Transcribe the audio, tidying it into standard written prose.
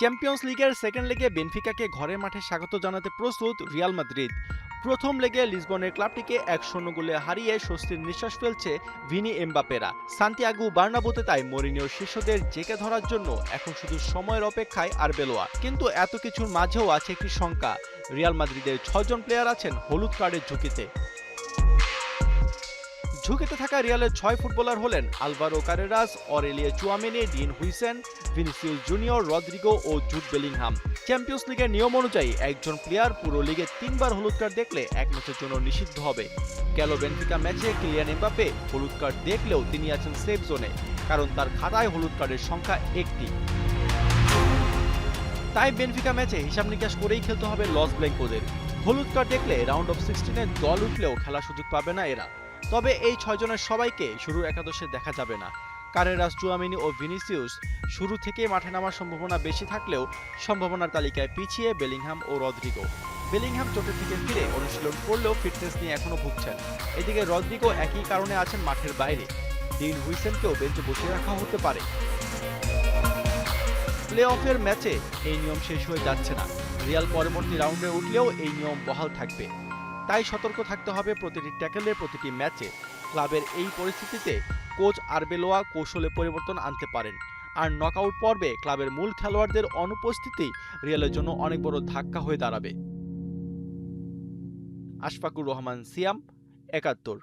Champions লিগের second লেগে বেনফিকাকে ঘরের মাঠে স্বাগত জানাতে প্রস্তুত রিয়াল মাদ্রিদ। প্রথম লেগে লিসবনের ক্লাবটিকে 1-0 গোলে হারিয়ে স্বস্তির নিঃশ্বাস ফেলছে ভিনি এমবাপেরা। সান্তিয়াগো বার্নাব্যুতে তাই মরিনিওর শিষ্যদের জেকে ধরার জন্য এখন শুধু সময়ের অপেক্ষায় আরবেলোয়া। কিন্তু এত কিছুর মাঝেও আছে একটি শঙ্কা, রিয়াল মাদ্রিদের 6 জন প্লেয়ার আছেন হলুদ কার্ডের ঝুঁকিতে। ঝুঁকিতে থাকা রিয়ালের 6 ফুটবলার হলেন Alvaro Carreras, Aurelien Tchouameni, Dean Huijsen, Vinicius Junior, Rodrygo ও জুড বেলিংহাম। চ্যাম্পিয়ন্স লিগের নিয়ম অনুযায়ী একজন প্লেয়ার পুরো লিগে 3 বার হলুদ কার্ড দেখলে 1 ম্যাচের জন্য নিষিদ্ধ হবে। গেল বেনফিকা ম্যাচে কিলিয়ান এমবাপে হলুদ কার্ড দেখলেও তিনি আছেন সেফ জোনে, কারণ তার খাতায় হলুদ কার্ডের সংখ্যা 1টি। তাই বেনফিকা ম্যাচে হিসাব নিকাশ করেই খেলতে হবে লস ব্ল্যাঙ্কোদের। হলুদ কার্ড দেখলে রাউন্ড অফ 16-এ দল উঠলেও খেলার সুযোগ পাবে না এরা। তবে এই 6 জনের সবাইকে শুরুর একাদশে দেখা যাবে না। কারেরাস, চুয়ামেনি ও ভিনিসিয়াস শুরু থেকেই মাঠে নামার সম্ভাবনা বেশি থাকলেও সম্ভাবনার তালিকায় পিছিয়ে বেলিংহাম ও রদ্রিগো। বেলিংহাম চোটের থেকে ফিরে অনুশীলন করলেও ফিটনেস নিয়ে এখনো ভুগছেন। এদিকে রদ্রিগো একই কারণে আছেন মাঠের বাইরে। ডিন হুইসেনকেও বেঞ্চে বসিয়ে রাখা হতে পারে। প্লে অফের ম্যাচে এই নিয়ম শেষ হয়ে যাচ্ছে না। রিয়াল পরবর্তী রাউন্ডে উঠলেও এই নিয়ম বহাল থাকবে। তাই সতর্ক থাকতে হবে প্রতিটি ট্যাকেলের প্রতিটি ম্যাচে। ক্লাবের এই পরিস্থিতিতে কোচ আরবেলোয়া কৌশলে পরিবর্তন আনতে পারেন। আর নকআউট পর্বে ক্লাবের মূল খেলোয়াড়দের অনুপস্থিতি রিয়ালের জন্য অনেক বড় ধাক্কা হয়ে দাঁড়াবে। আশফাকুর রহমান, সিয়াম, ৭১।